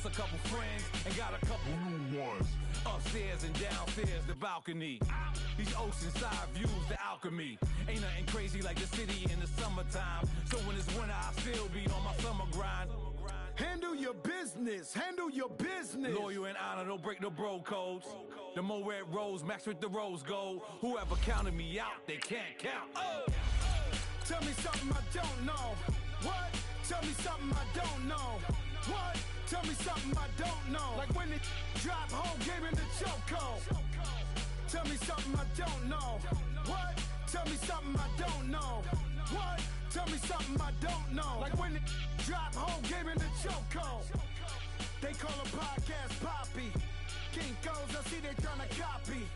lost a couple friends and got a couple new ones. Upstairs and downstairs, the balcony. These oceanside views, the alchemy. Ain't nothing crazy like the city in the summertime. So when it's winter, I still be on my summer grind. Handle your business. Handle your business. Loyal and honor, don't break the bro codes. The more red rose, max with the rose gold. Whoever counted me out, they can't count. Oh! Tell me something I don't know. What? Tell me something I don't know. What? Tell me something I don't know. Like when it drop home, game in the chokehold. Tell me something I don't know. What? Tell me something I don't know. What? Tell me something I don't know. Like when it drop home, game in the chokehold. They call a podcast Poppy. Kinkos, I see they tryna copy.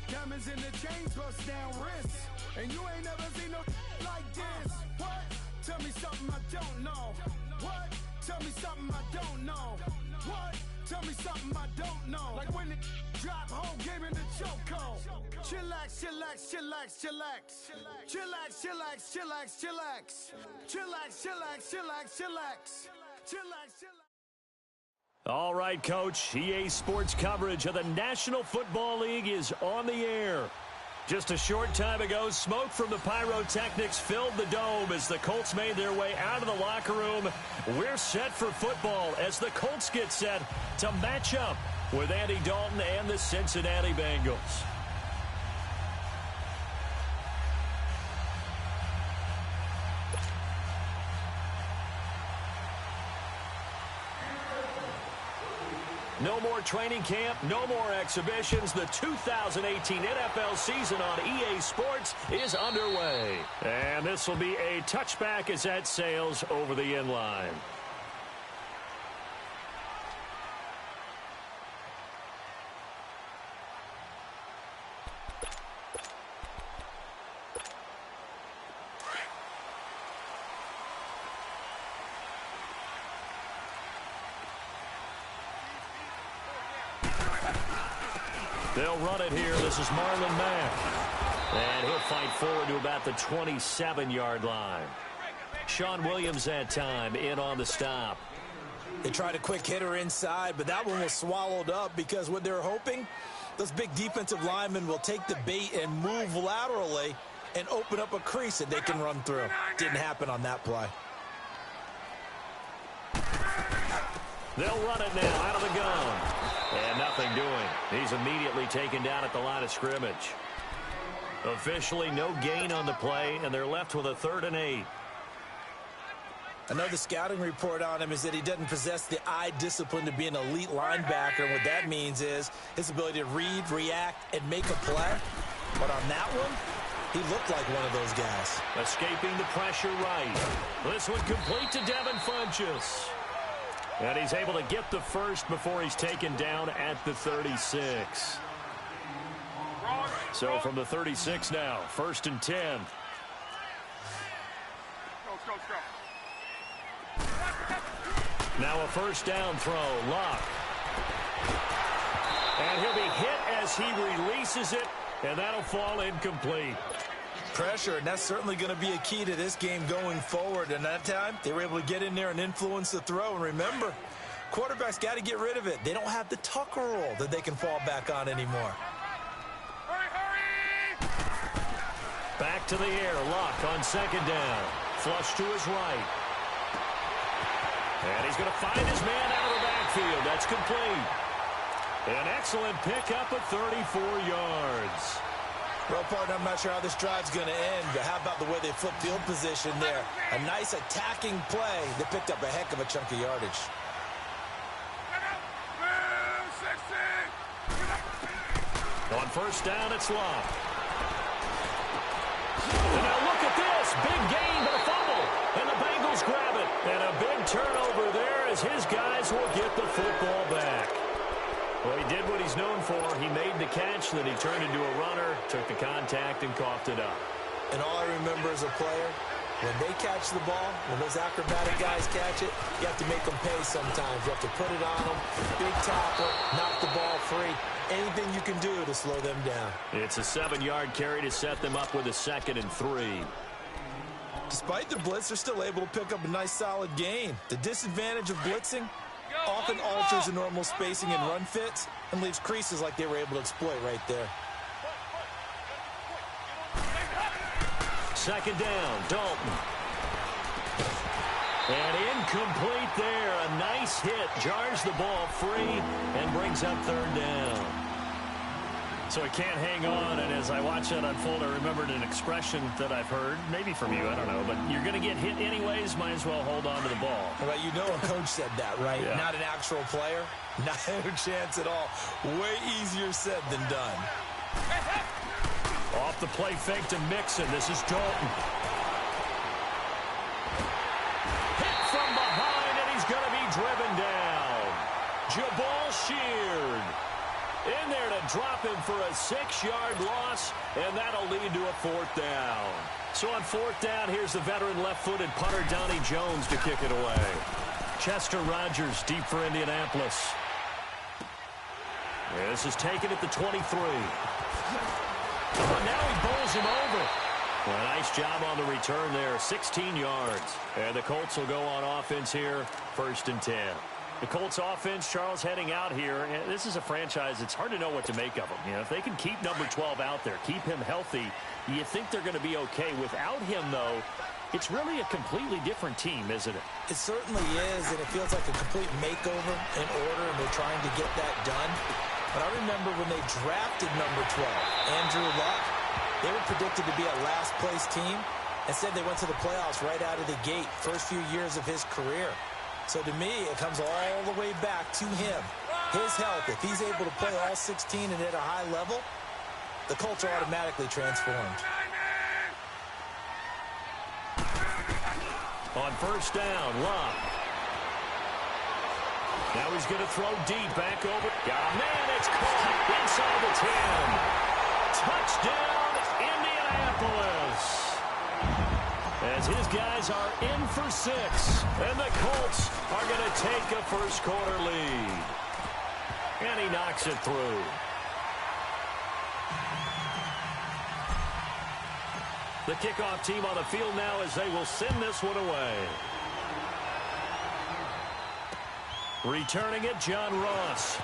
Diamonds in the chains, bust down wrists. And you ain't never seen no like this. What? Tell me something I don't know. What? Tell me something I don't know. What? Tell me something I don't know. Like when it drop home, game in the chokehold. Chillax, chillax, chillax, chillax. Chillax, chillax, chillax, chillax. Chillax, chillax, chillax, chillax. Chillax, chillax. All right, Coach. EA Sports coverage of the National Football League is on the air. Just a short time ago, smoke from the pyrotechnics filled the dome as the Colts made their way out of the locker room. We're set for football as the Colts get set to match up with Andy Dalton and the Cincinnati Bengals. No more training camp, no more exhibitions. The 2018 NFL season on EA Sports is underway. And this will be a touchback as that sails over the end line. They'll run it here. This is Marlon Mack. And he'll fight forward to about the 27-yard line. Sean Williams that time in on the stop. They tried a quick hitter inside, but that one was swallowed up because what they're hoping, those big defensive linemen will take the bait and move laterally and open up a crease that they can run through. Didn't happen on that play. They'll run it now out of the gun. And nothing doing. He's immediately taken down at the line of scrimmage. Officially no gain on the play, and they're left with a 3rd and 8. I know the scouting report on him is that he doesn't possess the eye discipline to be an elite linebacker. And what that means is his ability to read, react, and make a play. But on that one, he looked like one of those guys. Escaping the pressure right. This one complete to Devin Funchess. And he's able to get the first before he's taken down at the 36. So from the 36 now, 1st and 10. Now a 1st down throw, Luck. And he'll be hit as he releases it, and that'll fall incomplete. Pressure, and that's certainly going to be a key to this game going forward. And that time, they were able to get in there and influence the throw. And remember, quarterbacks got to get rid of it. They don't have the Tucker rule that they can fall back on anymore. Back to the air, Luck on 2nd down. Flush to his right. And he's going to find his man out of the backfield. That's complete. An excellent pickup of 34 yards. Well, partner, I'm not sure how this drive's going to end, but how about the way they flip field position there? A nice attacking play that picked up a heck of a chunk of yardage. On 1st down, it's Luck. And now look at this. Big gain, but a fumble. And the Bengals grab it. And a big turnover there as his guys will get the football back. Well, he did what he's known for. He made the catch, then he turned into a runner, took the contact, and coughed it up. And all I remember as a player, when they catch the ball, when those acrobatic guys catch it, you have to make them pay sometimes. You have to put it on them, big tackle, knock the ball free. Anything you can do to slow them down. It's a 7-yard carry to set them up with a 2nd and 3. Despite the blitz, they're still able to pick up a nice solid gain. The disadvantage of blitzing, often alters the normal spacing and run fits and leaves creases like they were able to exploit right there. Second down, Dalton. And incomplete there. A nice hit. Jars the ball free and brings up third down. So he can't hang on, and as I watch that unfold, I remembered an expression that I've heard, maybe from you, I don't know, but you're going to get hit anyways, might as well hold on to the ball. Well, you know a coach said that, right? Yeah. Not an actual player. Not a chance at all. Way easier said than done. Off the play fake to Mixon. This is Dalton. Hit from behind, and he's going to be driven down. Jabal Sheard in there to drop him for a 6-yard loss, and that'll lead to a fourth down. So on fourth down, here's the veteran left-footed punter Donnie Jones to kick it away. Chester Rogers deep for Indianapolis. This is taken at the 23. Oh, now he bowls him over. Well, nice job on the return there, 16 yards. And the Colts will go on offense here, 1st and 10. The Colts offense, Charles, heading out here. And this is a franchise, it's hard to know what to make of them. You know, if they can keep number 12 out there, keep him healthy, you think they're going to be okay. Without him, though, it's really a completely different team, isn't it? It certainly is, and it feels like a complete makeover in order, and they're trying to get that done. But I remember when they drafted number 12, Andrew Luck, they were predicted to be a last-place team. Instead, they went to the playoffs right out of the gate, first few years of his career. So to me, it comes all the way back to him. His health, if he's able to play all 16 and at a high level, the Colts are automatically transformed. On first down, Luck. Now he's going to throw deep back over. Got a man, it's caught inside the 10. Touchdown, Indianapolis. As his guys are in for 6. And the Colts are going to take a first quarter lead. And he knocks it through. The kickoff team on the field now as they will send this one away. Returning it, John Ross.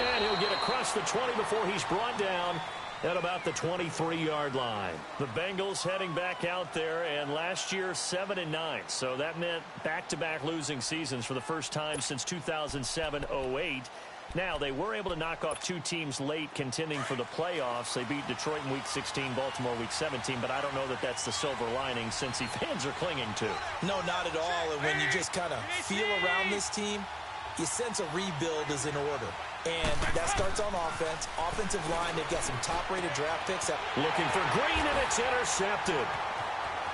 And he'll get across the 20 before he's brought down at about the 23-yard line. The Bengals heading back out there, and last year 7-9. So that meant back-to-back losing seasons for the first time since 2007-08. Now, they were able to knock off 2 teams late contending for the playoffs. They beat Detroit in Week 16, Baltimore Week 17, but I don't know that that's the silver lining Cincy fans are clinging to. No, not at all. And when you just kind of feel around this team, you sense a rebuild is in order. And that starts on offense. Offensive line, they've got some top-rated draft picks. Looking for Green, and it's intercepted.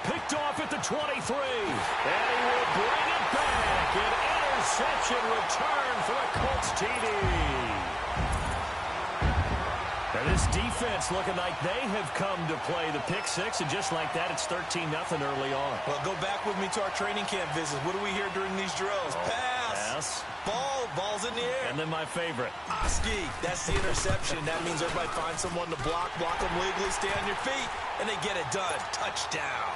Picked off at the 23. And he will bring it back. An interception return for a Colts TD. And this defense looking like they have come to play the pick 6, and just like that, it's 13-0 early on. Well, go back with me to our training camp visits. What do we hear during these drills? Pass. Ball's in the air. And then my favorite. Oski, that's the interception. That means everybody finds someone to block them legally, stay on your feet, and they get it done. Touchdown.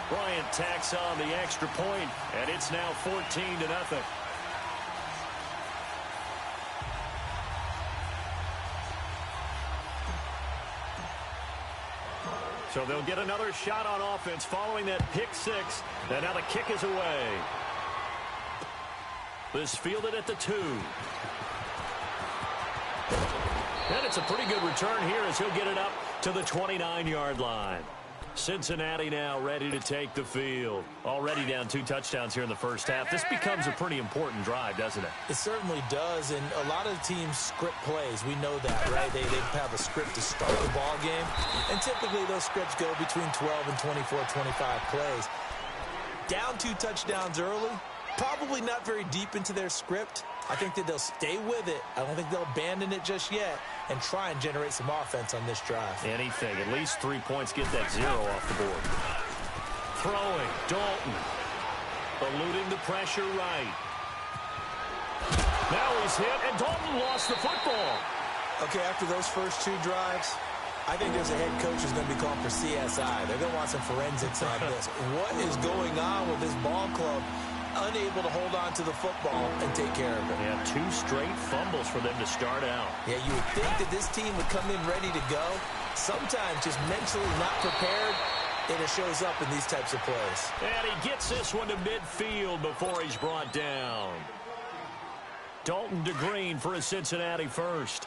Bryant tacks on the extra point, and it's now 14-0. So they'll get another shot on offense following that pick 6, and now the kick is away. This fielded at the 2. And it's a pretty good return here as he'll get it up to the 29-yard line. Cincinnati now ready to take the field. Already down 2 touchdowns here in the first half. This becomes a pretty important drive, doesn't it? It certainly does, and a lot of teams script plays. We know that, right? They have a script to start the ball game, and typically those scripts go between 12 and 24, 25 plays. Down 2 touchdowns early, probably not very deep into their script. I think that they'll stay with it. I don't think they'll abandon it just yet and try and generate some offense on this drive. Anything. At least 3 points. Get that 0 off the board. Throwing. Dalton. Eluding the pressure right. Now he's hit, and Dalton lost the football. Okay, after those first 2 drives, I think there's a head coach who's going to be called for CSI. They're going to want some forensics on this. What is going on with this ball club? unable to hold on to the football and take care of it. Yeah, 2 straight fumbles for them to start out. Yeah, you would think that this team would come in ready to go. Sometimes just mentally not prepared, and it shows up in these types of plays. And he gets this one to midfield before he's brought down. Dalton to Green for a Cincinnati first.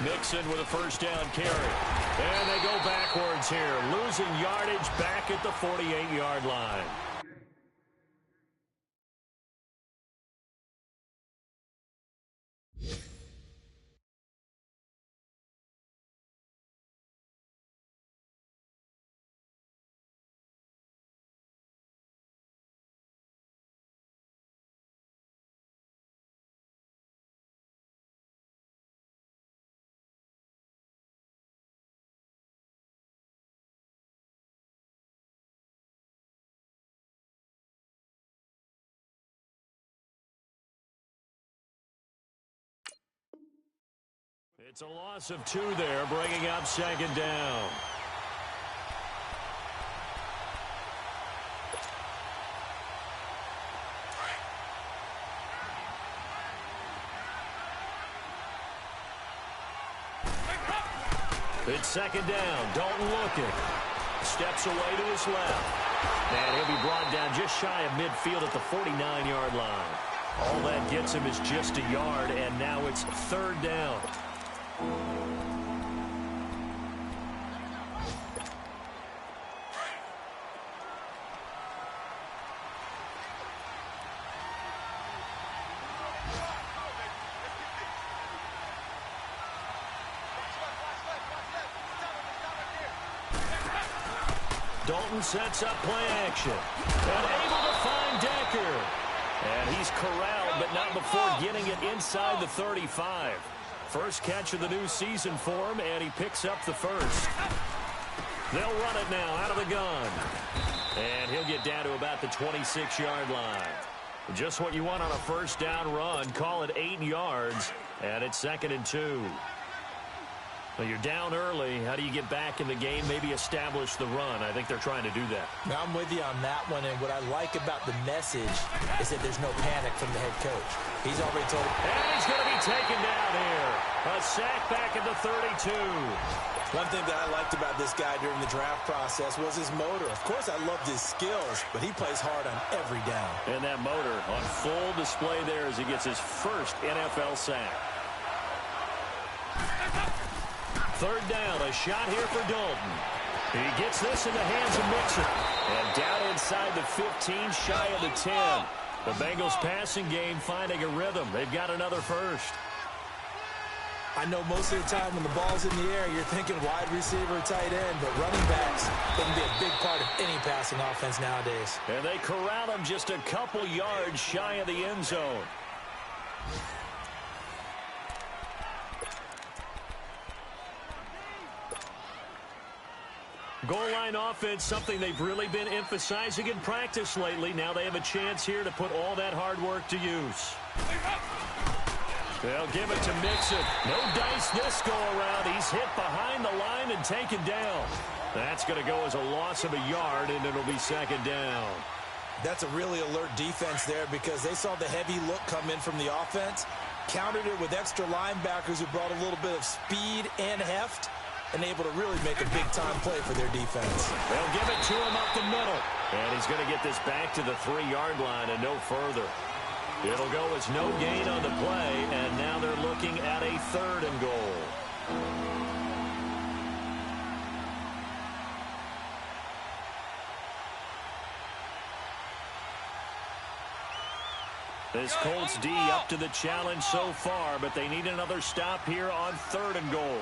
Mixon with a first down carry. And they go backwards here, losing yardage back at the 48-yard line. It's a loss of 2 there, bringing up second down. It's second down. Dalton looking. Steps away to his left. And he'll be brought down just shy of midfield at the 49-yard line. All that gets him is just a yard, and now it's third down. Dalton sets up play action. And able to find Decker. And he's corralled, but not before getting it inside the 35. First catch of the new season for him, and he picks up the first. They'll run it now out of the gun. And he'll get down to about the 26-yard line. Just what you want on a first down run. Call it 8 yards, and it's 2nd and 2. Well, you're down early. How do you get back in the game? Maybe establish the run. I think they're trying to do that. Now, I'm with you on that one, and what I like about the message is that there's no panic from the head coach. He's already told. And he's going to be taken down here. A sack back at the 32. One thing that I liked about this guy during the draft process was his motor. Of course, I loved his skills, but he plays hard on every down. And that motor on full display there as he gets his first NFL sack. Third down, a shot here for Dalton. He gets this in the hands of Mixon. And down inside the 15, shy of the 10. The Bengals passing game finding a rhythm. They've got another first. I know most of the time when the ball's in the air, you're thinking wide receiver, tight end, but running backs can be a big part of any passing offense nowadays. And they corral him just a couple yards shy of the end zone. Goal line offense, something they've really been emphasizing in practice lately. Now they have a chance here to put all that hard work to use. They'll give it to Mixon. No dice this go-around. He's hit behind the line and taken down. That's going to go as a loss of a yard, and it'll be second down. That's a really alert defense there because they saw the heavy look come in from the offense, countered it with extra linebackers who brought a little bit of speed and heft, and able to really make a big-time play for their defense. They'll give it to him up the middle. And he's going to get this back to the 3-yard line and no further. It'll go as no gain on the play, and now they're looking at a 3rd and goal. This Colts D up to the challenge so far, but they need another stop here on 3rd and goal.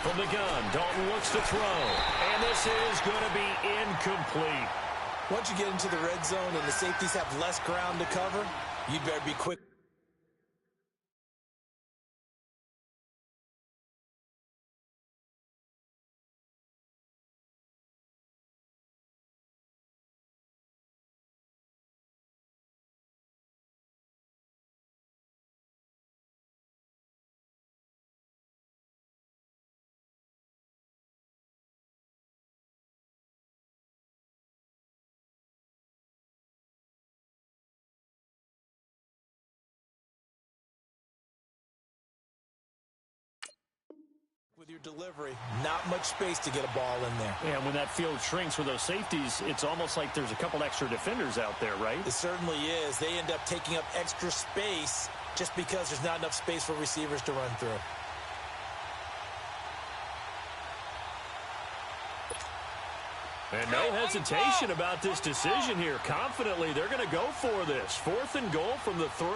From the gun, Dalton looks to throw. And this is going to be incomplete. Once you get into the red zone and the safeties have less ground to cover, you'd better be quick. your delivery. Not much space to get a ball in there. Yeah, and when that field shrinks with those safeties, it's almost like there's a couple extra defenders out there, right? It certainly is. They end up taking up extra space just because there's not enough space for receivers to run through. And no hesitation about this decision here. Confidently, they're going to go for this. 4th and goal from the 3.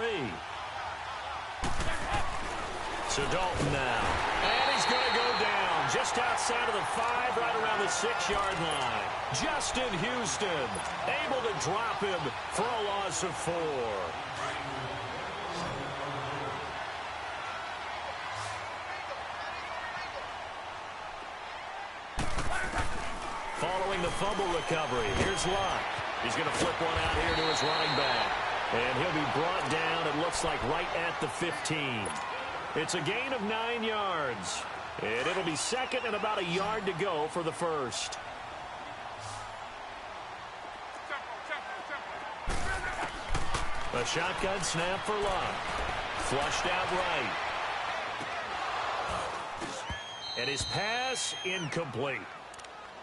So Dalton now. And he's going to go down just outside of the 5, right around the 6-yard line. Justin Houston able to drop him for a loss of 4. Following the fumble recovery, here's Luck. He's going to flip one out here to his running back. And he'll be brought down, it looks like, right at the 15. It's a gain of 9 yards. And it'll be 2nd and about a yard to go for the 1st. A shotgun snap for Luck. Flushed out right. And his pass incomplete.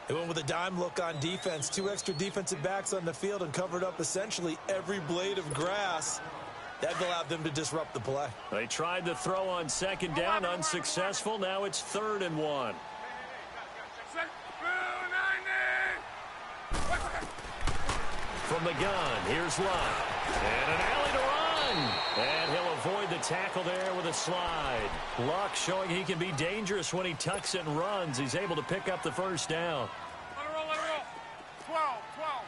They went with a dime look on defense. 2 extra defensive backs on the field and covered up essentially every blade of grass. That allowed them to disrupt the play. They tried to throw on 2nd down, unsuccessful. Now it's 3rd and 1. From the gun, here's Luck. And an alley to run. And he'll avoid the tackle there with a slide. Luck showing he can be dangerous when he tucks it and runs. He's able to pick up the 1st down. Let it roll, let it roll. 12, 12.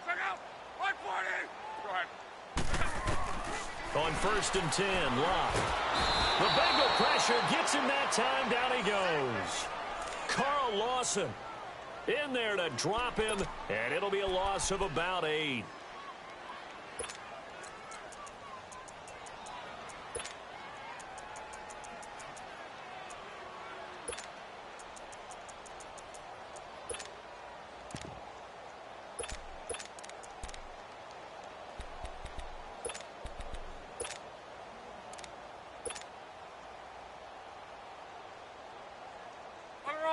Check out. 140. Go ahead. On 1st and 10, Luck. The Bengal pressure gets him that time. Down he goes. Carl Lawson in there to drop him, and it'll be a loss of about 8.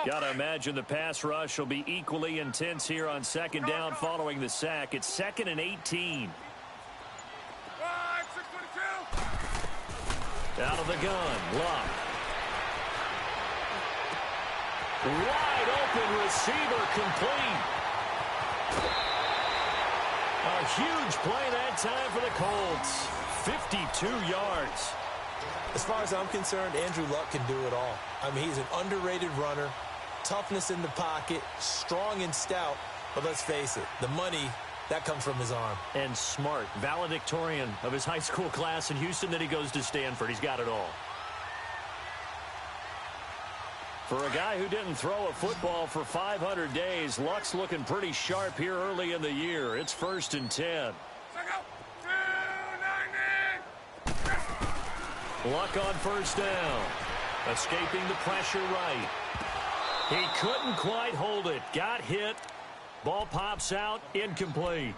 Got to imagine the pass rush will be equally intense here on 2nd down following the sack. It's 2nd and 18. Out of the gun, Luck. Wide open receiver complete. A huge play that time for the Colts. 52 yards. As far as I'm concerned, Andrew Luck can do it all. I mean, he's an underrated runner. Toughness in the pocket, strong and stout. But let's face it, the money, that comes from his arm. And smart, valedictorian of his high school class in Houston, then he goes to Stanford. He's got it all. For a guy who didn't throw a football for 500 days, Luck's looking pretty sharp here early in the year. It's 1st and 10. Luck on 1st down. Escaping the pressure right. He couldn't quite hold it. Got hit. Ball pops out. Incomplete.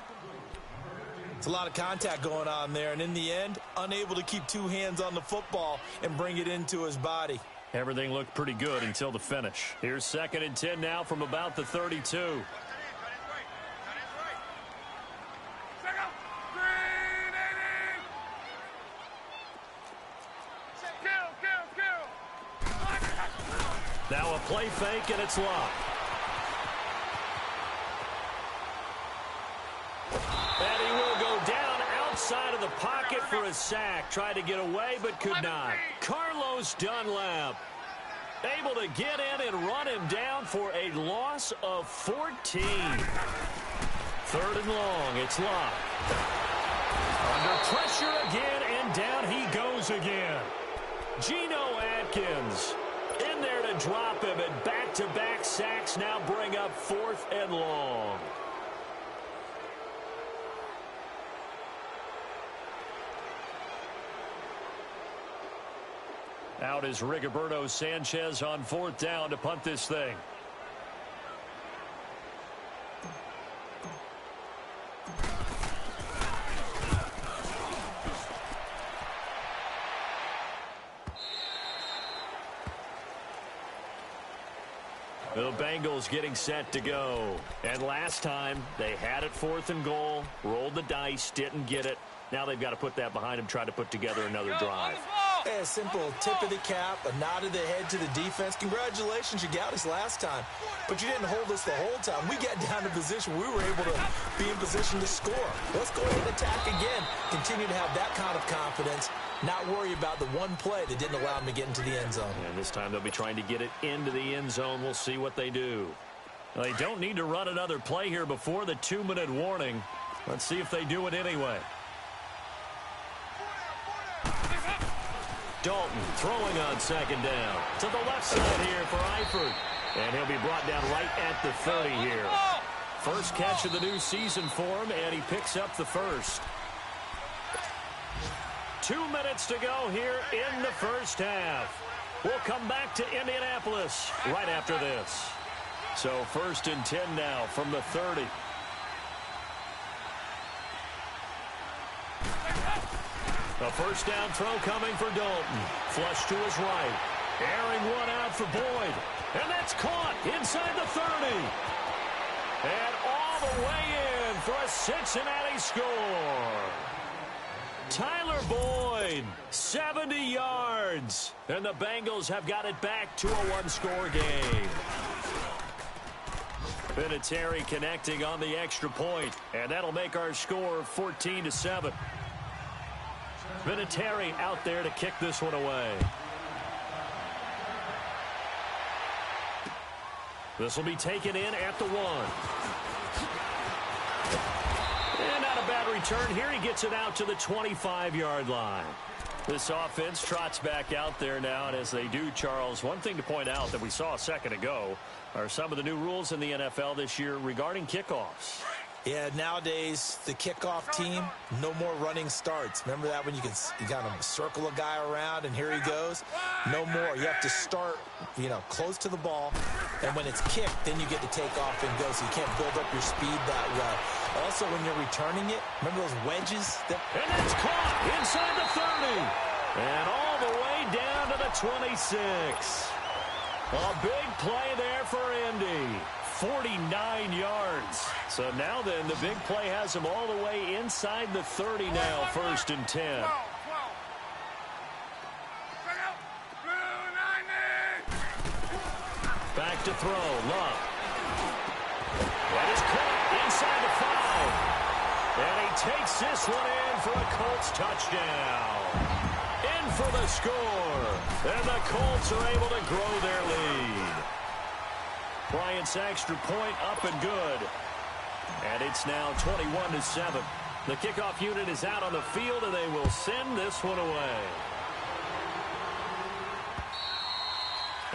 It's a lot of contact going on there, and in the end, unable to keep 2 hands on the football and bring it into his body. Everything looked pretty good until the finish. Here's 2nd and 10 now from about the 32. Now a play fake, and it's Luck. And he will go down outside of the pocket for a sack. Tried to get away, but could not. Carlos Dunlap able to get in and run him down for a loss of 14. 3rd and long, it's Luck. Under pressure again, and down he goes again. Geno Atkins in there to drop him, and back-to-back sacks now bring up 4th and long. Out is Rigoberto Sanchez on 4th down to punt this thing. Bengals getting set to go. And last time, they had it 4th and goal, rolled the dice, didn't get it. Now they've got to put that behind them, try to put together another drive. A simple tip of the cap, a nod of the head to the defense. Congratulations, you got us last time. But you didn't hold us the whole time. We got down to position. We were able to be in position to score. Let's go ahead and attack again. Continue to have that kind of confidence. Not worry about the one play that didn't allow them to get into the end zone. And this time they'll be trying to get it into the end zone. We'll see what they do. Well, they don't need to run another play here before the 2-minute warning. Let's see if they do it anyway. Dalton throwing on 2nd down. To the left side here for Eifert. And he'll be brought down right at the 30 here. First catch of the new season for him, and he picks up the first. 2 minutes to go here in the first half. We'll come back to Indianapolis right after this. So 1st and 10 now from the 30. A first down throw coming for Dalton. Flush to his right. Airing one out for Boyd. And that's caught inside the 30. And all the way in for a Cincinnati score. Tyler Boyd, 70 yards. And the Bengals have got it back to a one-score game. Vinatieri connecting on the extra point. And that'll make our score 14-7. Vinatieri out there to kick this one away. This will be taken in at the 1. And not a bad return here. He gets it out to the 25-yard line. This offense trots back out there now, and as they do, Charles, one thing to point out that we saw a second ago are some of the new rules in the NFL this year regarding kickoffs. Yeah, nowadays, the kickoff team, no more running starts. Remember that when you kind of circle a guy around and here he goes? No more. You have to start, close to the ball. And when it's kicked, then you get to take off and go. So you can't build up your speed that way. Also, when you're returning it, remember those wedges? And it's caught inside the 30. And all the way down to the 26. A big play there for Indy. 49 yards. So now then, the big play has him all the way inside the 30 now, 1st and 10. Back to throw, Love. That is caught inside the 5. And he takes this one in for a Colts touchdown. In for the score. And the Colts are able to grow their lead. Bryant's extra point up and good. And it's now 21-7. The kickoff unit is out on the field, and they will send this one away.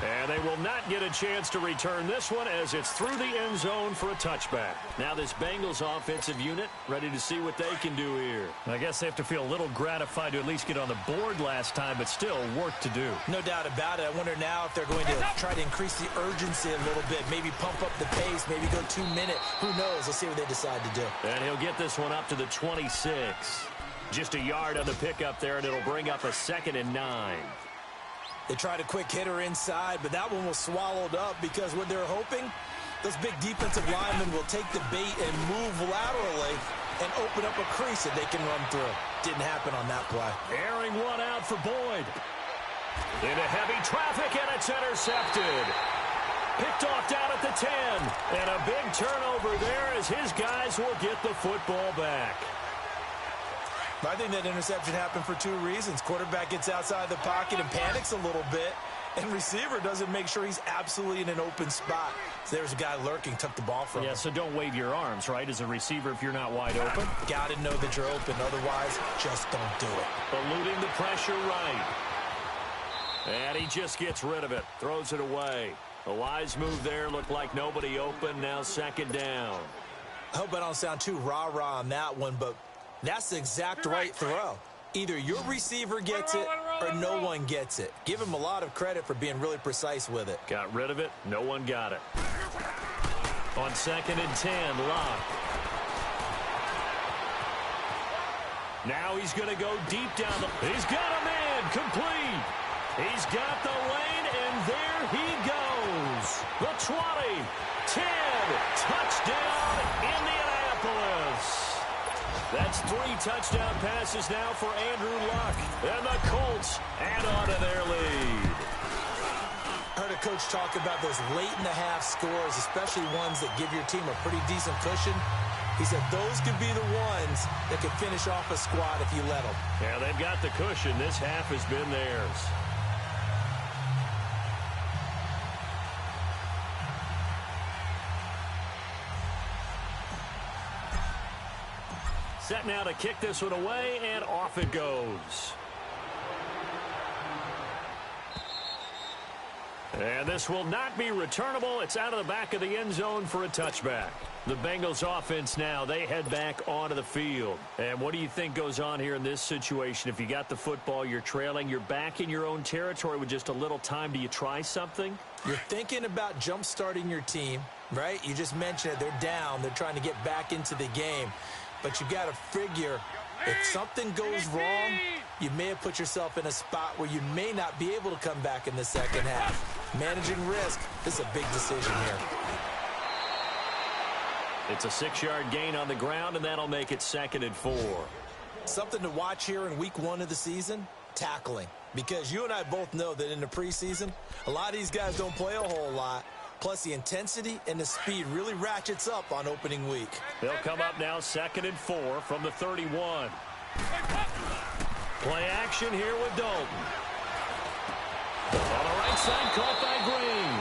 And they will not get a chance to return this one as it's through the end zone for a touchback. Now this Bengals offensive unit ready to see what they can do here. I guess they have to feel a little gratified to at least get on the board last time, but still work to do. No doubt about it. I wonder now if they're going to try to increase the urgency a little bit, maybe pump up the pace, maybe go 2 minute. Who knows? Let's see what they decide to do. And he'll get this one up to the 26. Just a yard on the pickup there, and it'll bring up a 2nd and 9. They tried a quick hitter inside, but that one was swallowed up because what they're hoping, those big defensive linemen will take the bait and move laterally and open up a crease that they can run through. Didn't happen on that play. Airing one out for Boyd. Into heavy traffic, and it's intercepted. Picked off down at the 10. And a big turnover there as his guys will get the football back. I think that interception happened for 2 reasons. Quarterback gets outside the pocket and panics a little bit, and receiver doesn't make sure he's absolutely in an open spot. So there's a guy lurking, took the ball from him. Yeah, so don't wave your arms, right, as a receiver if you're not wide open. Got to know that you're open. Otherwise, just don't do it. Eluding the pressure right. And he just gets rid of it, throws it away. A wise move there, looked like nobody open, now 2nd down. I hope I don't sound too rah-rah on that one, but that's the exact right throw. Either your receiver gets it or no one gets it. Give him a lot of credit for being really precise with it. Got rid of it. No one got it. On 2nd and 10, Locke. Now he's going to go deep down. He's got a man complete. He's got the lane, and there he goes. The 20, 10, touchdown, Indianapolis. That's 3 touchdown passes now for Andrew Luck. And the Colts add on to their lead. Heard a coach talk about those late-in-the-half scores, especially ones that give your team a pretty decent cushion. He said those could be the ones that could finish off a squad if you let them. Yeah, they've got the cushion. This half has been theirs. Set now to kick this one away, and off it goes. And this will not be returnable. It's out of the back of the end zone for a touchback. The Bengals offense now, they head back onto the field. And what do you think goes on here in this situation? If you got the football, you're trailing, you're back in your own territory with just a little time. Do you try something? You're thinking about jump-starting your team, right? You just mentioned it. They're down. They're trying to get back into the game. But you got to figure if something goes wrong, you may have put yourself in a spot where you may not be able to come back in the second half. Managing risk, this is a big decision here. It's a 6-yard gain on the ground, and that'll make it 2nd and 4. Something to watch here in week 1 of the season, tackling. Because you and I both know that in the preseason, a lot of these guys don't play a whole lot. Plus, the intensity and the speed really ratchets up on opening week. They'll come up now 2nd and 4 from the 31. Play action here with Dalton. On the right side, caught by Green.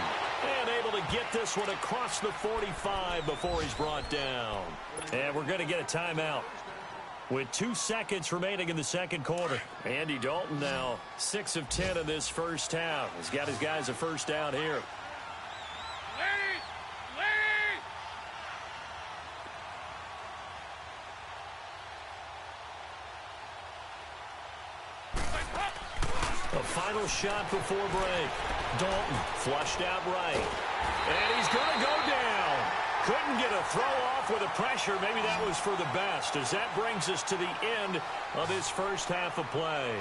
And able to get this one across the 45 before he's brought down. And we're going to get a timeout with 2 seconds remaining in the second quarter. Andy Dalton now 6 of 10 in this first half. He's got his guys a first down here. A final shot before break. Dalton flushed out right. And he's going to go down. Couldn't get a throw off with the pressure. Maybe that was for the best, as that brings us to the end of this first half of play.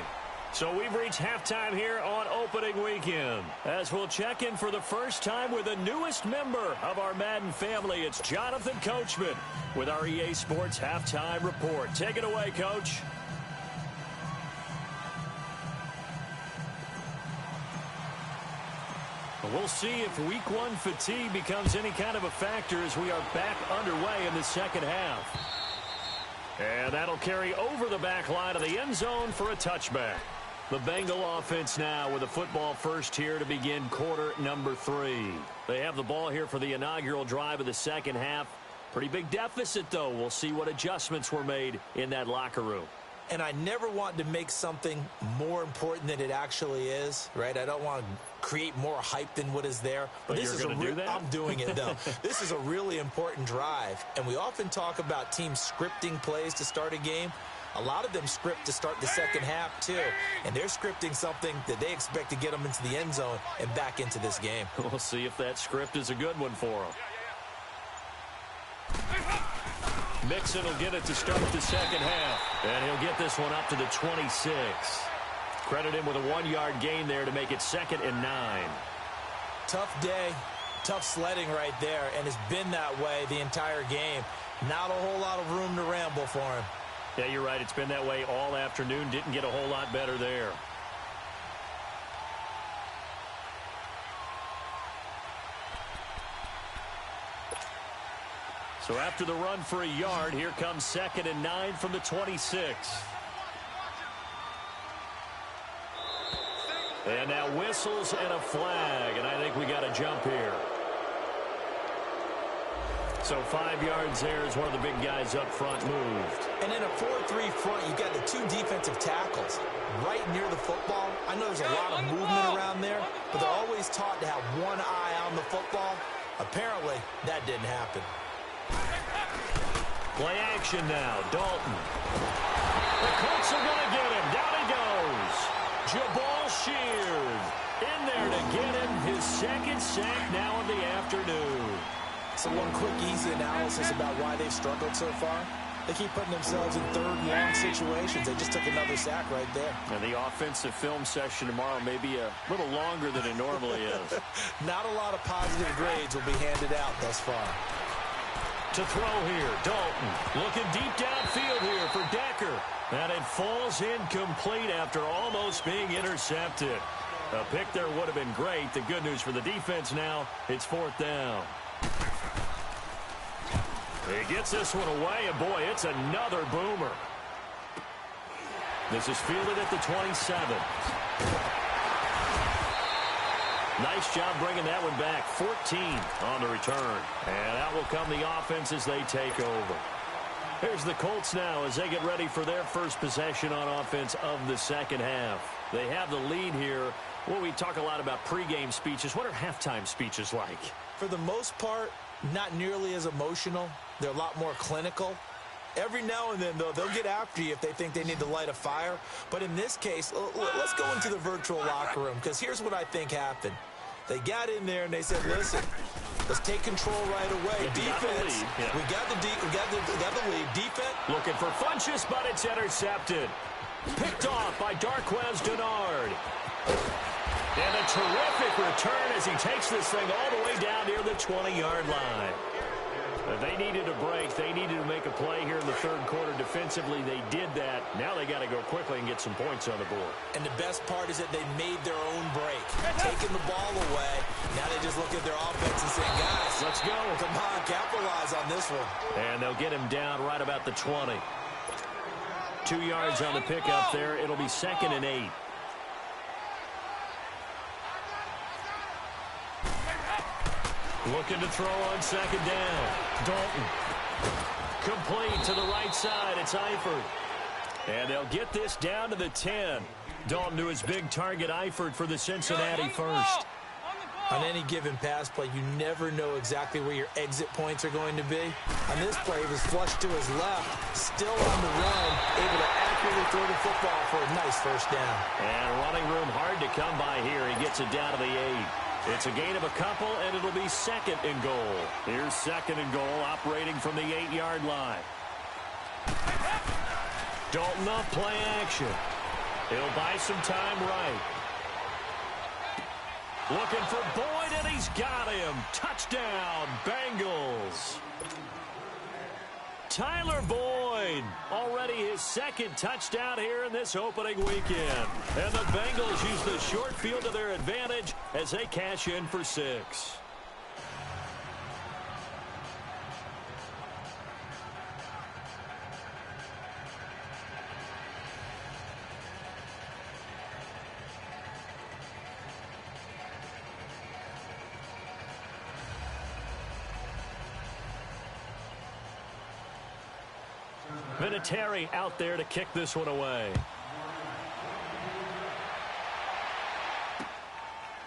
So we've reached halftime here on opening weekend. As we'll check in for the first time with the newest member of our Madden family, it's Jonathan Coachman with our EA Sports Halftime Report. Take it away, Coach. We'll see if week 1 fatigue becomes any kind of a factor as we are back underway in the second half. And that'll carry over the back line of the end zone for a touchback. The Bengal offense now with a football first here to begin quarter number 3. They have the ball here for the inaugural drive of the second half. Pretty big deficit, though. We'll see what adjustments were made in that locker room. And I never want to make something more important than it actually is, right? I don't want to create more hype than what is there. But this is I'm doing it, though. This is a really important drive. And we often talk about teams scripting plays to start a game. A lot of them script to start the second half, too. And they're scripting something that they expect to get them into the end zone and back into this game. We'll see if that script is a good one for them. Mixon will get it to start the second half. And he'll get this one up to the 26. Credit him with a 1-yard gain there to make it 2nd and 9. Tough day, tough sledding right there, and it's been that way the entire game. Not a whole lot of room to ramble for him. Yeah, you're right. It's been that way all afternoon. Didn't get a whole lot better there. So after the run for a yard, here comes 2nd and 9 from the 26. And now whistles and a flag, and I think we got a jump here. So 5 yards there as one of the big guys up front moved. And in a 4-3 front, you've got the 2 defensive tackles right near the football. I know there's a lot of movement around there, but they're always taught to have one eye on the football. Apparently, that didn't happen. Play action now. Dalton. The Colts are going to get him. Down he goes. Jabal Sheard in there to get him his 2nd sack now of the afternoon. So one quick, easy analysis about why they've struggled so far. They keep putting themselves in third and long situations. They just took another sack right there. And the offensive film session tomorrow may be a little longer than it normally is. Not a lot of positive grades will be handed out thus far. To throw here, Dalton looking deep downfield here for Decker. And it falls incomplete after almost being intercepted. A pick there would have been great. The good news for the defense now, it's 4th down. He gets this one away, and boy, it's another boomer. This is fielded at the 27. Nice job bringing that one back. 14 on the return. And out will come the offense as they take over. Here's the Colts now as they get ready for their first possession on offense of the second half. They have the lead here. Well, we talk a lot about pregame speeches. What are halftime speeches like? For the most part, not nearly as emotional. They're a lot more clinical. Every now and then, though, they'll get after you if they think they need to light a fire. But in this case, let's go into the virtual locker room, because here's what I think happened. They got in there and they said, listen, let's take control right away. Defense, we got the lead. Defense. Looking for Funchess, but it's intercepted. Picked off by Darquez Denard. And a terrific return as he takes this thing all the way down near the 20-yard line. They needed a break. They needed to make a play here in the third quarter. Defensively, they did that. Now they got to go quickly and get some points on the board. And the best part is that they made their own break. Taking the ball away. Now they just look at their offense and say, guys, let's go. Come on, capitalize on this one. And they'll get him down right about the 20. 2 yards on the pickup there. It'll be 2nd and 8. Looking to throw on 2nd down. Dalton. Complete to the right side. It's Eifert. And they'll get this down to the 10. Dalton to his big target, Eifert, for the Cincinnati first. On any given pass play, you never know exactly where your exit points are going to be. On this play, he was flushed to his left, still on the run, able to accurately throw the football for a nice first down. And running room hard to come by here. He gets it down to the 8. It's a gain of a couple, and it'll be 2nd and goal. Here's 2nd and goal, operating from the 8-yard line. Dalton off play action. He'll buy some time right. Looking for Boyd, and he's got him. Touchdown, Bengals. Tyler Boyd, already his 2nd touchdown here in this opening weekend. And the Bengals use the short field to their advantage as they cash in for 6. Vinatieri out there to kick this one away.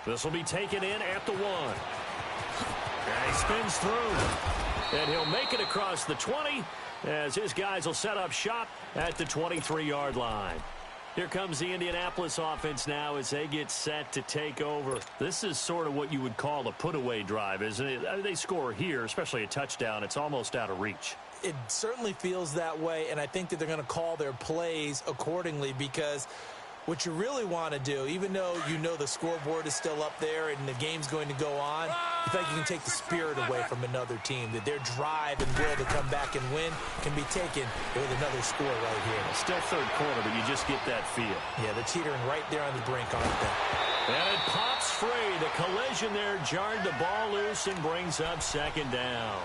This will be taken in at the 1. And he spins through. And he'll make it across the 20 as his guys will set up shop at the 23-yard line. Here comes the Indianapolis offense now as they get set to take over. This is sort of what you would call a put-away drive, isn't it? They score here, especially a touchdown. It's almost out of reach. It certainly feels that way, and I think that they're going to call their plays accordingly, because what you really want to do, even though you know the scoreboard is still up there and the game's going to go on, you think you can take the spirit away from another team, that their drive and will to come back and win can be taken with another score right here. Still third quarter, but you just get that feel. Yeah, they're teetering right there on the brink, aren't they? And it pops free. The collision there jarred the ball loose and brings up 2nd down.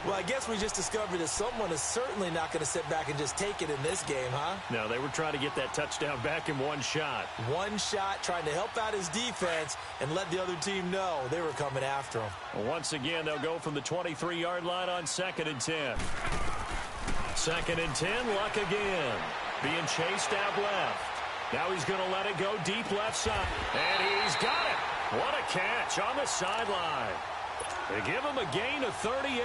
Well, I guess we just discovered that someone is certainly not going to sit back and just take it in this game, huh? No, they were trying to get that touchdown back in one shot. One shot, trying to help out his defense and let the other team know they were coming after him. Once again, they'll go from the 23-yard line on 2nd and 10. 2nd and 10, Luck again. Being chased out left. Now he's going to let it go deep left side. And he's got it. What a catch on the sideline. They give him a gain of 38.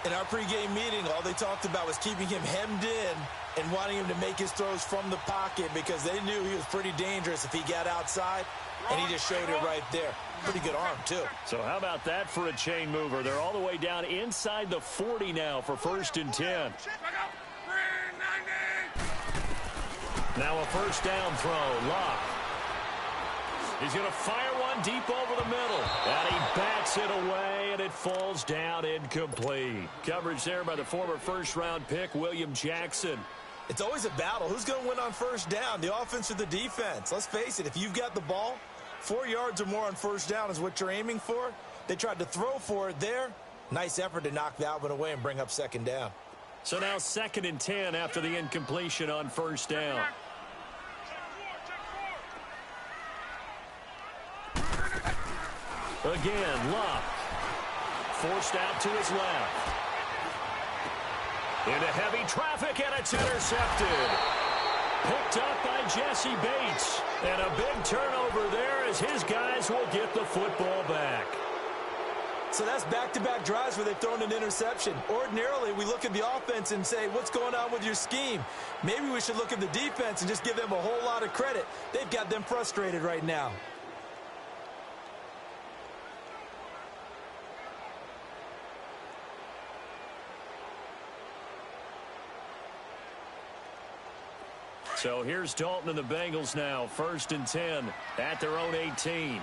In our pregame meeting, all they talked about was keeping him hemmed in and wanting him to make his throws from the pocket, because they knew he was pretty dangerous if he got outside. and he just showed it right there. Pretty good arm, too. So how about that for a chain mover? They're all the way down inside the 40 now for 1st and 10. Now a first down throw. Locke. He's going to fire one deep over the middle. And he bats it away, and it falls down incomplete. Coverage there by the former first-round pick, William Jackson. It's always a battle. Who's going to win on first down, the offense or the defense? Let's face it, if you've got the ball, 4 yards or more on first down is what you're aiming for. They tried to throw for it there. Nice effort to knock that one away and bring up 2nd down. So now 2nd and 10 after the incompletion on first down. Again, Locke. Forced out to his left. Into heavy traffic, and it's intercepted. Picked up by Jesse Bates. And a big turnover there as his guys will get the football back. So that's back-to-back drives where they've thrown an interception. Ordinarily, we look at the offense and say, what's going on with your scheme? Maybe we should look at the defense and just give them a whole lot of credit. They've got them frustrated right now. So here's Dalton and the Bengals now. 1st and 10 at their own 18.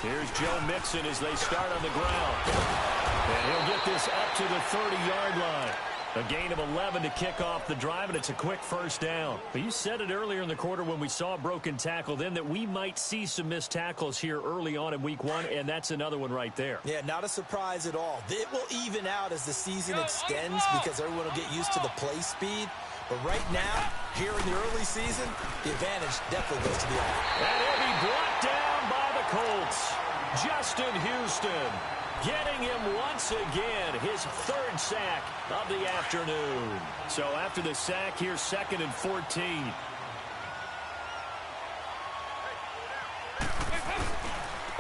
Here's Joe Mixon as they start on the ground. And he'll get this up to the 30-yard line. A gain of 11 to kick off the drive, and it's a quick first down. But you said it earlier in the quarter when we saw a broken tackle then that we might see some missed tackles here early on in week 1, and that's another one right there. Yeah, not a surprise at all. It will even out as the season extends because everyone will get used to the play speed. But right now, here in the early season, the advantage definitely goes to the offense. And he'll be brought down by the Colts. Justin Houston getting him once again, his 3rd sack of the afternoon. So after the sack, here's 2nd and 14.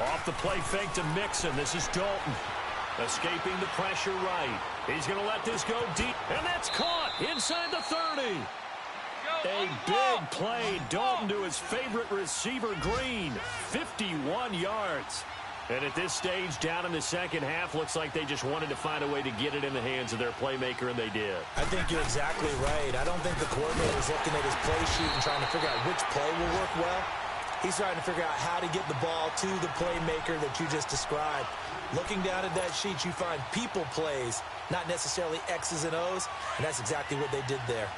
Off the play fake to Mixon. This is Dalton. Escaping the pressure right. He's going to let this go deep. And that's caught inside the 30. A big play. Dalton to his favorite receiver, Green. 51 yards. And at this stage, down in the second half, looks like they just wanted to find a way to get it in the hands of their playmaker, and they did. I think you're exactly right. I don't think the coordinator is looking at his play sheet and trying to figure out which play will work well. He's trying to figure out how to get the ball to the playmaker that you just described. Looking down at that sheet, you find people plays, not necessarily X's and O's, and that's exactly what they did there.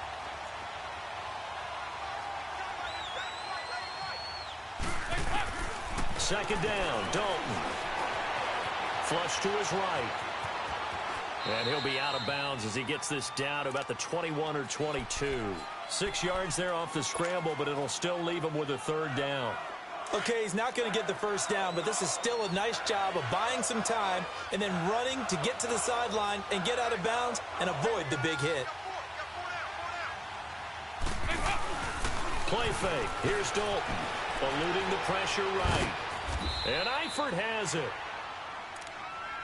Second down, Dalton. Flush to his right. And he'll be out of bounds as he gets this down to about the 21 or 22. 6 yards there off the scramble, but it'll still leave him with a 3rd down. Okay, he's not going to get the first down, but this is still a nice job of buying some time and then running to get to the sideline and get out of bounds and avoid the big hit. Play fake. Here's Dalton. Eluding the pressure right. And Eifert has it.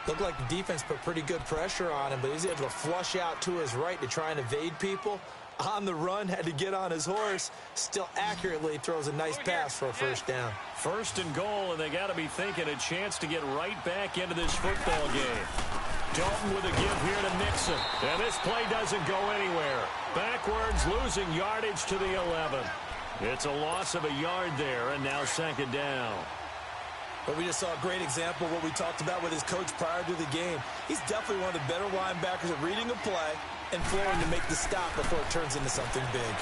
Looked like the defense put pretty good pressure on him, but he's able to flush out to his right to try and evade people. On the run, had to get on his horse. Still accurately throws a nice pass for a first down. 1st and goal, and they got to be thinking a chance to get right back into this football game. Dalton with a give here to Mixon. And this play doesn't go anywhere. Backwards, losing yardage to the 11. It's a loss of a yard there, and now 2nd down. But we just saw a great example of what we talked about with his coach prior to the game. He's definitely one of the better linebackers at reading a play and flowing to make the stop before it turns into something big.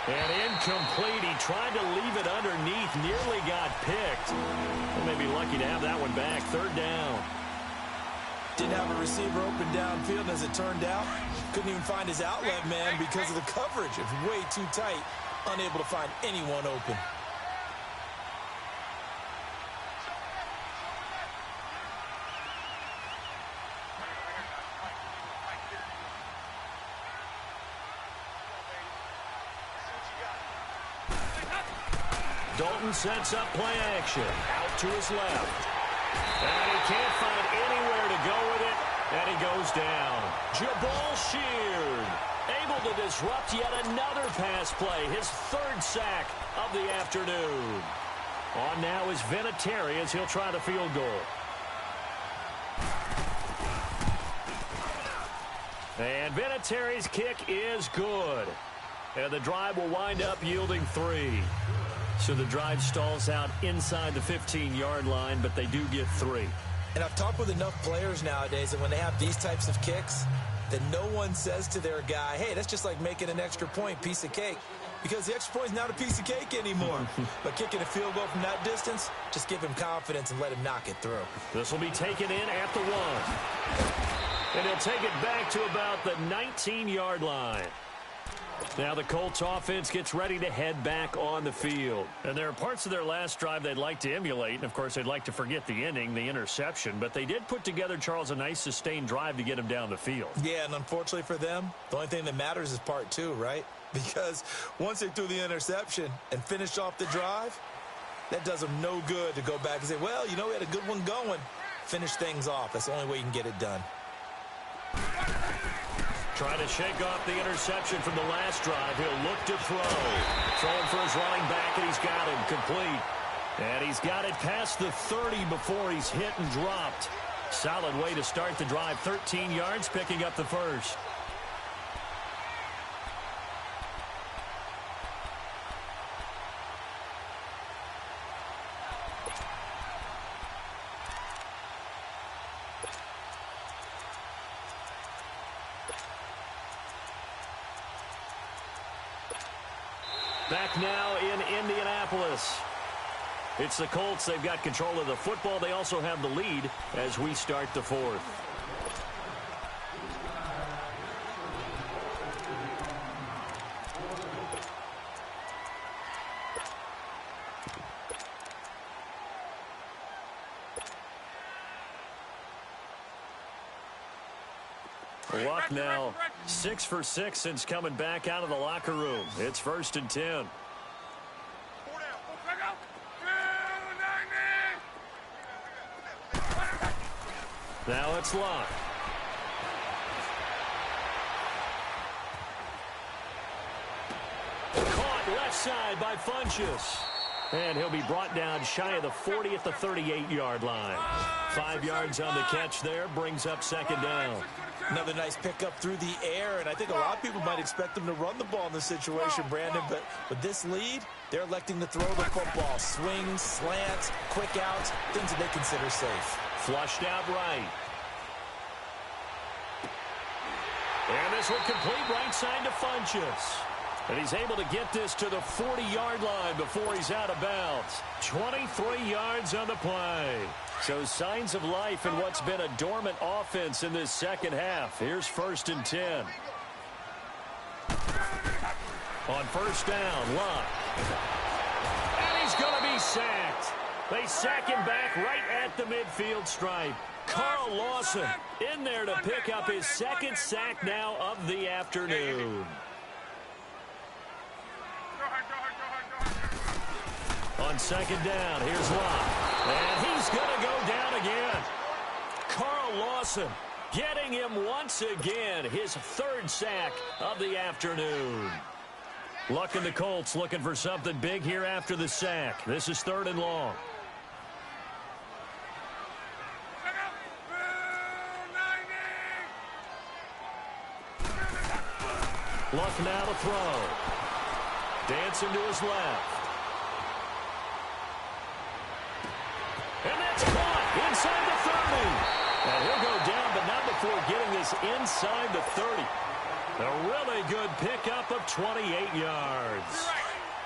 And incomplete. He tried to leave it underneath, nearly got picked. They may be lucky to have that one back. 3rd down. Didn't have a receiver open downfield, as it turned out. Couldn't even find his outlet man because of the coverage. It was way too tight. Unable to find anyone open. Dalton sets up play action. Out to his left. And he can't find anywhere to go with it. And he goes down. Jabal Sheard Able to disrupt yet another pass play. His third sack of the afternoon. On now is Vinatieri as he'll try the field goal. And Vinatieri's kick is good. And the drive will wind up yielding 3. So the drive stalls out inside the 15-yard line, but they do get 3. And I've talked with enough players nowadays that when they have these types of kicks, that no one says to their guy, hey, that's just like making an extra point, piece of cake. Because the extra point is not a piece of cake anymore. But kicking a field goal from that distance, just give him confidence and let him knock it through. This will be taken in at the 1. And he'll take it back to about the 19-yard line. Now the Colts offense gets ready to head back on the field. And there are parts of their last drive they'd like to emulate. And, of course, they'd like to forget the inning, the interception. But they did put together, Charles, a nice sustained drive to get him down the field. Yeah, and unfortunately for them, the only thing that matters is part 2, right? Because once they threw the interception and finished off the drive, that does them no good to go back and say, well, you know, we had a good one going. Finish things off. That's the only way you can get it done. Trying to shake off the interception from the last drive. He'll look to throw. Throwing for his running back, and he's got him complete. And he's got it past the 30 before he's hit and dropped. Solid way to start the drive. 13 yards, picking up the first. Back now in Indianapolis. It's the Colts. They've got control of the football. They also have the lead as we start the 4th. Luck now 6 for 6 since coming back out of the locker room. It's 1st and 10. Now it's Luck. Caught left side by Funchess. And he'll be brought down shy of the 40 at the 38-yard line. 5 yards on the catch there, brings up 2nd down. Another nice pickup through the air, and I think a lot of people might expect them to run the ball in this situation, Brandon, but with this lead, they're electing to throw the football. Swings, slants, quick outs, things that they consider safe. Flushed out right. And this will complete right side to Funchess. And he's able to get this to the 40-yard line before he's out of bounds. 23 yards on the play. So signs of life in what's been a dormant offense in this second half. Here's 1st and 10. On 1st down, Luck. And he's going to be sacked. They sack him back right at the midfield stripe. Carl Lawson in there to pick up his 2nd sack now of the afternoon. On 2nd down, here's Luck. And he's going to go down again. Carl Lawson getting him once again, his 3rd sack of the afternoon. Luck and the Colts looking for something big here after the sack. This is 3rd and long. Luck now to throw. Dancing to his left. And that's caught inside the 30. And he'll go down, but not before getting this inside the 30. A really good pickup of 28 yards.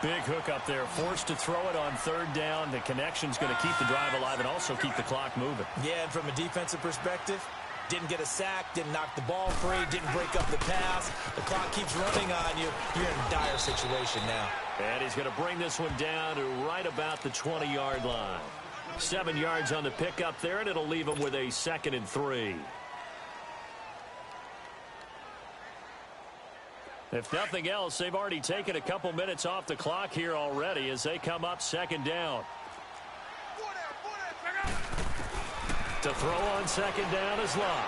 Big hook up there, forced to throw it on 3rd down. The connection's going to keep the drive alive and also keep the clock moving. Yeah, and from a defensive perspective, didn't get a sack, didn't knock the ball free, didn't break up the pass. The clock keeps running on you. You're in a dire situation now. And he's going to bring this one down to right about the 20-yard line. 7 yards on the pickup there, and it'll leave him with a 2nd and 3. If nothing else, they've already taken a couple minutes off the clock here already as they come up 2nd down. To throw on 2nd down is Luck.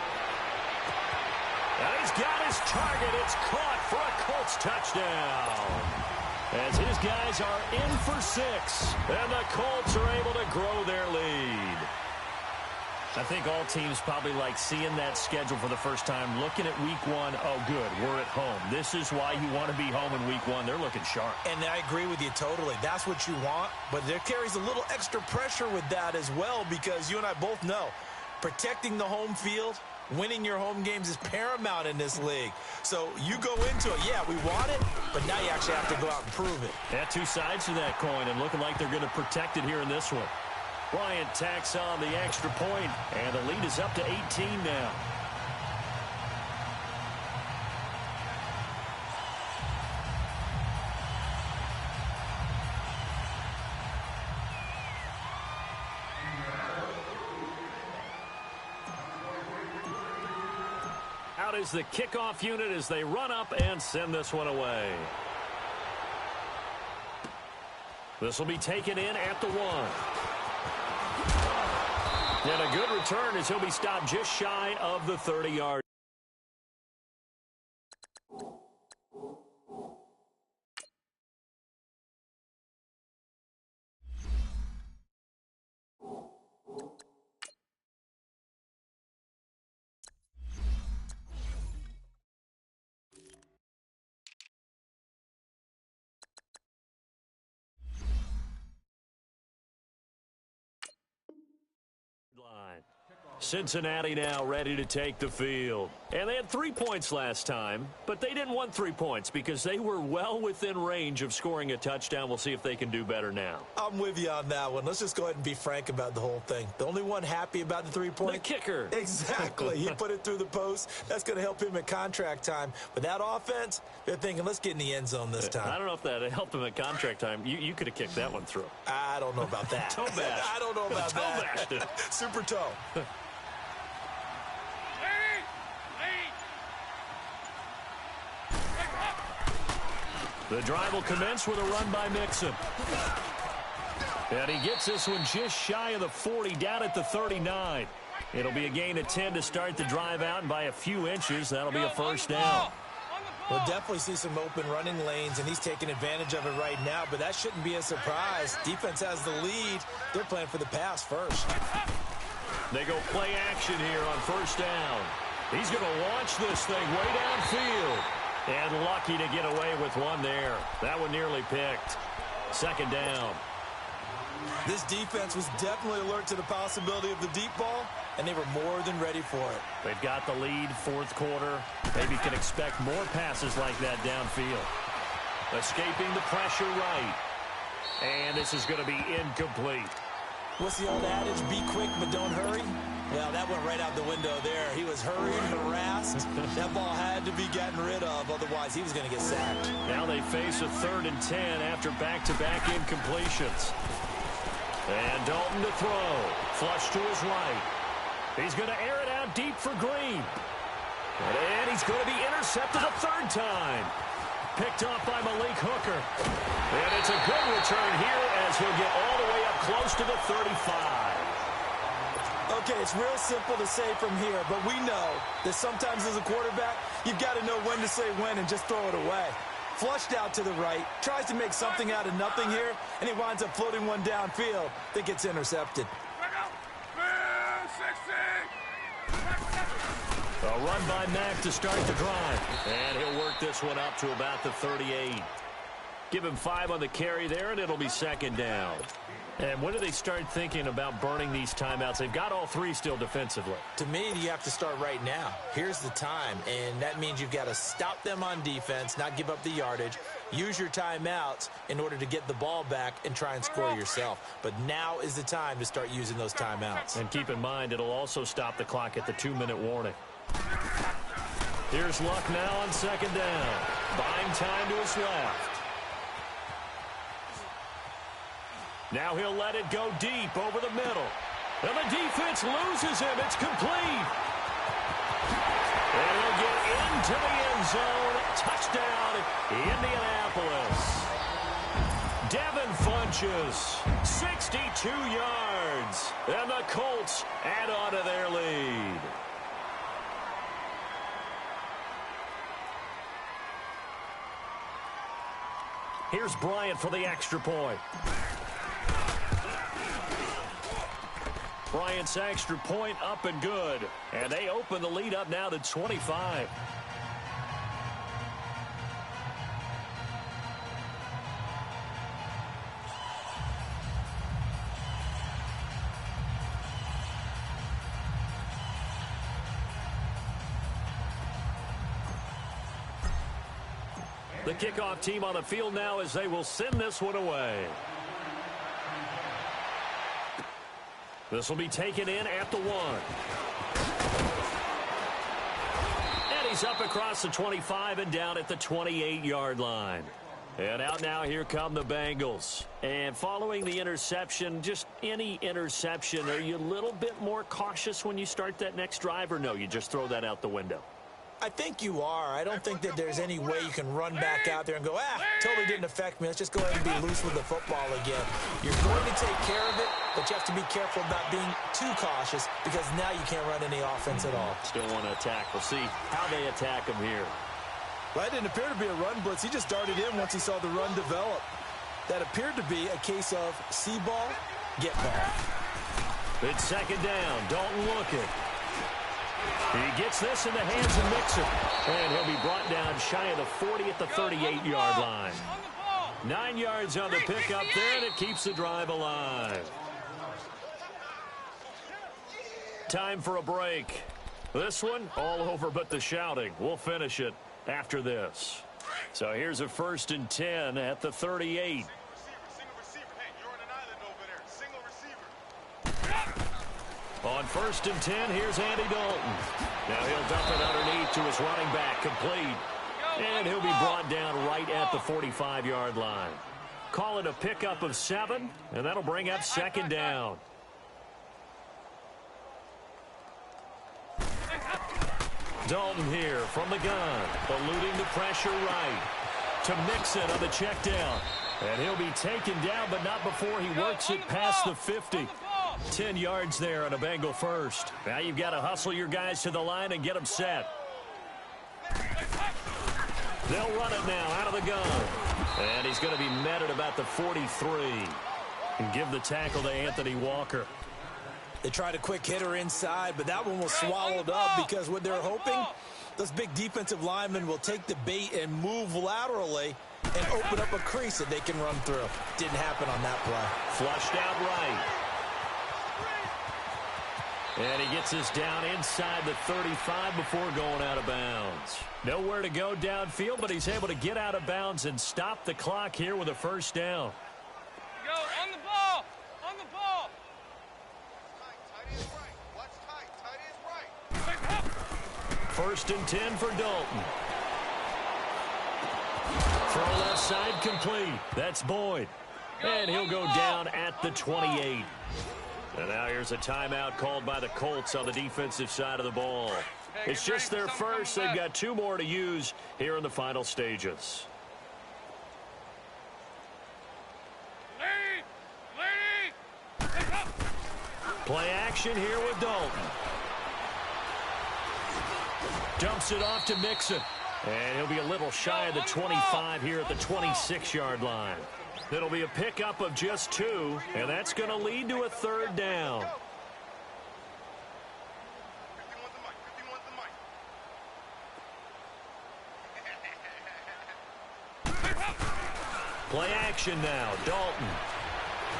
And he's got his target. It's caught for a Colts touchdown. As his guys are in for 6. And the Colts are able to grow their lead. I think all teams probably like seeing that schedule for the first time, looking at week 1. Oh, good, we're at home. This is why you want to be home in week 1. They're looking sharp. And I agree with you totally. That's what you want, but there carries a little extra pressure with that as well, because you and I both know protecting the home field, winning your home games is paramount in this league. So you go into it, yeah, we want it, but now you actually have to go out and prove it. Yeah, 2 sides to that coin, and looking like they're going to protect it here in this one. Bryant tacks on the extra point, and the lead is up to 18 now. Out is the kickoff unit as they run up and send this one away. This will be taken in at the 1. And a good return as he'll be stopped just shy of the 30-yard. Cincinnati now ready to take the field. And they had 3 points last time, but they didn't want 3 points because they were well within range of scoring a touchdown. We'll see if they can do better now. I'm with you on that one. Let's just go ahead and be frank about the whole thing. The only one happy about the 3-point? The kicker. Exactly. He put it through the post. That's going to help him at contract time. But that offense, they're thinking, let's get in the end zone this time. I don't know if that helped him at contract time. You could have kicked that one through. I don't know about that. Toe bash. I don't know about toe that. Bashed it. Super toe. The drive will commence with a run by Mixon. And he gets this one just shy of the 40, down at the 39. It'll be a gain of 10 to start the drive out, and by a few inches, that'll be a first down. We'll definitely see some open running lanes, and he's taking advantage of it right now, but that shouldn't be a surprise. Defense has the lead. They're playing for the pass first. They go play action here on first down. He's going to launch this thing way downfield. And lucky to get away with one there. That one nearly picked. Second down. This defense was definitely alert to the possibility of the deep ball, and they were more than ready for it. They've got the lead, fourth quarter. Maybe can expect more passes like that downfield. Escaping the pressure right. And this is going to be incomplete. What's the old adage? Be quick, but don't hurry. Well, that went right out the window there. He was hurried, harassed. That ball had to be gotten rid of, otherwise he was going to get sacked. Now they face a 3rd and 10 after back-to-back incompletions. And Dalton to throw. Flush to his right. He's going to air it out deep for Green. And he's going to be intercepted a 3rd time. Picked off by Malik Hooker. And it's a good return here as he'll get all the way up close to the 35. Okay, it's real simple to say from here, but we know that sometimes as a quarterback, you've got to know when to say when and just throw it away. Flushed out to the right, tries to make something out of nothing here, and he winds up floating one downfield that gets intercepted. A run by Mack to start the drive. And he'll work this one up to about the 38. Give him 5 on the carry there, and it'll be second down. And when do they start thinking about burning these timeouts? They've got all 3 still defensively. To me, you have to start right now. Here's the time, and that means you've got to stop them on defense, not give up the yardage, use your timeouts in order to get the ball back and try and score yourself. But now is the time to start using those timeouts. And keep in mind, it'll also stop the clock at the 2-minute warning. Here's Luck now on second down. Buying time to his left. Now he'll let it go deep over the middle. And the defense loses him. It's complete. And he'll get into the end zone. Touchdown, Indianapolis. Devin Funchess, 62 yards. And the Colts add on to their lead. Here's Bryant for the extra point. Bryant's extra point up and good. And they open the lead up now to 25. The kickoff team on the field now as they will send this one away. This will be taken in at the 1. And he's up across the 25 and down at the 28-yard line. And out now, here come the Bengals. And following the interception, just any interception, are you a little bit more cautious when you start that next drive, or no, you just throw that out the window? I think you are. I don't think that there's any way you can run back out there and go, totally didn't affect me. Let's just go ahead and be loose with the football again. You're going to take care of it, but you have to be careful about being too cautious because now you can't run any offense at all. Still want to attack. We'll see how they attack him here. Well, that didn't appear to be a run blitz. He just darted in once he saw the run develop. That appeared to be a case of see ball, get ball. It's second down. Dalton looking. He gets this in the hands of Mixon. And he'll be brought down shy of the 40 at the 38-yard line. 9 yards on the pickup there, and it keeps the drive alive. Time for a break. This one, all over but the shouting. We'll finish it after this. So here's a 1st and 10 at the 38. On 1st and 10, here's Andy Dalton. Now he'll dump it underneath to his running back, complete. And he'll be brought down right at the 45-yard line. Call it a pickup of 7, and that'll bring up second down. Dalton here from the gun, eluding the pressure right. To Mixon on the check down. And he'll be taken down, but not before he works it past the 50. 10 yards there on a Bengal first. Now you've got to hustle your guys to the line and get them set. They'll run it now out of the gun. And he's going to be met at about the 43. And give the tackle to Anthony Walker. They tried a quick hitter inside, but that one was swallowed up because what they're hoping, those big defensive linemen will take the bait and move laterally and open up a crease that they can run through. Didn't happen on that play. Flushed out right. And he gets this down inside the 35 before going out of bounds. Nowhere to go downfield, but he's able to get out of bounds and stop the clock here with a 1st down. Go on the ball. On the ball. Tight is right. Watch tight. Tight is right. 1st and 10 for Dalton. Throw left side complete. That's Boyd. And he'll go down at the 28. And now here's a timeout called by the Colts on the defensive side of the ball. It's just their first. They've got 2 more to use here in the final stages. Play action here with Dalton. Dumps it off to Mixon. And he'll be a little shy of the 25 here at the 26-yard line. It'll be a pickup of just 2, and that's going to lead to a 3rd down. Play action now. Dalton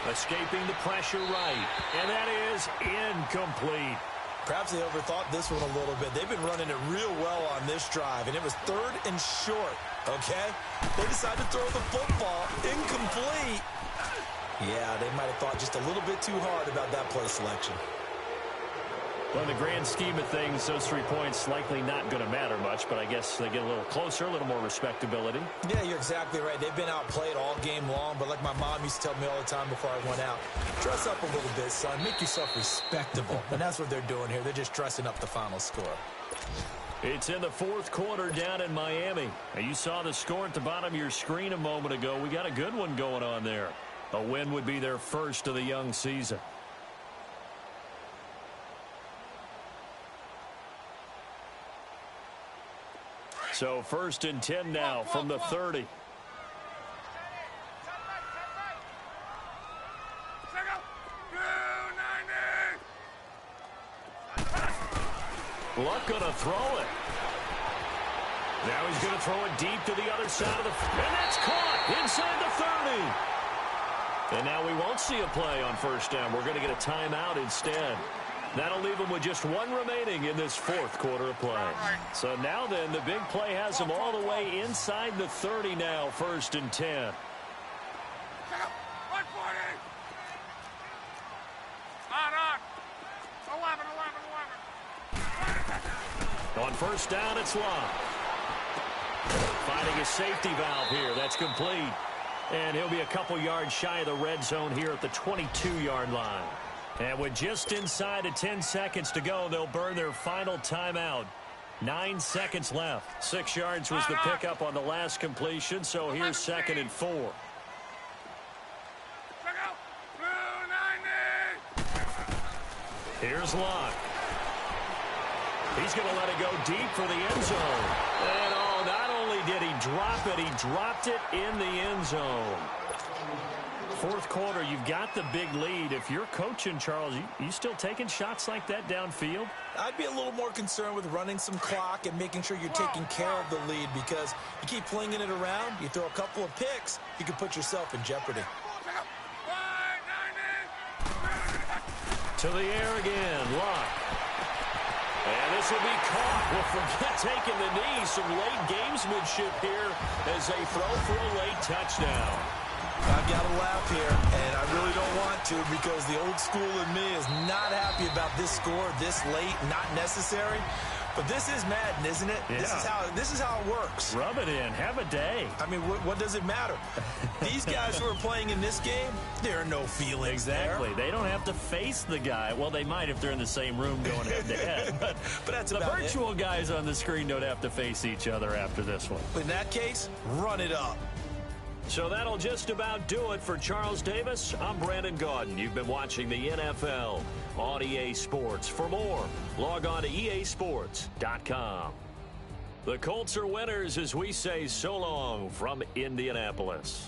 escaping the pressure right, and that is incomplete. Perhaps they overthought this one a little bit. They've been running it real well on this drive, and it was 3rd and short, okay? They decided to throw the football incomplete. Yeah, they might have thought just a little bit too hard about that play selection. Well, in the grand scheme of things, those 3 points likely not going to matter much, but I guess they get a little closer, a little more respectability. Yeah, you're exactly right. They've been outplayed all game long, but like my mom used to tell me all the time before I went out, dress up a little bit, son. Make yourself respectable. And that's what they're doing here. They're just dressing up the final score. It's in the 4th quarter down in Miami. And you saw the score at the bottom of your screen a moment ago. We got a good one going on there. A win would be their first of the young season. So 1st and 10 now from the 30. Luck going to throw it. Now he's going to throw it deep to the other side of the... And that's caught inside the 30. And now we won't see a play on first down. We're going to get a timeout instead. That'll leave them with just one remaining in this fourth quarter of play. So now then, the big play has them all the way inside the 30 now, 1st and 10. On first down, it's Locke. Finding a safety valve here. That's complete. And he'll be a couple yards shy of the red zone here at the 22-yard line. And with just inside of 10 seconds to go, they'll burn their final timeout. 9 seconds left. 6 yards was the pickup on the last completion, so here's 2nd and 4. Here's Locke. He's going to let it go deep for the end zone. And oh, not only did he drop it, he dropped it in the end zone. Fourth quarter, you've got the big lead. If you're coaching, Charles, you still taking shots like that downfield? I'd be a little more concerned with running some clock and making sure you're taking care of the lead, because you keep flinging it around, you throw a couple of picks, you can put yourself in jeopardy. To the air again, Locke. And this will be caught. Well, forget taking the knee. Some late gamesmanship here as they throw for a late touchdown. I've got to laugh here, and I really don't want to, because the old school in me is not happy about this score this late, not necessary. But this is Madden, isn't it? Yeah. This is how it works. Rub it in. Have a day. I mean, what does it matter? These guys who are playing in this game, there are no feelings Exactly. there. They don't have to face the guy. Well, they might if they're in the same room going head-to-head. But that's the about virtual guys on the screen don't have to face each other after this one. In that case, run it up. So that'll just about do it for Charles Davis. I'm Brandon Gaudin. You've been watching the NFL on EA Sports. For more, log on to easports.com. The Colts are winners as we say so long from Indianapolis.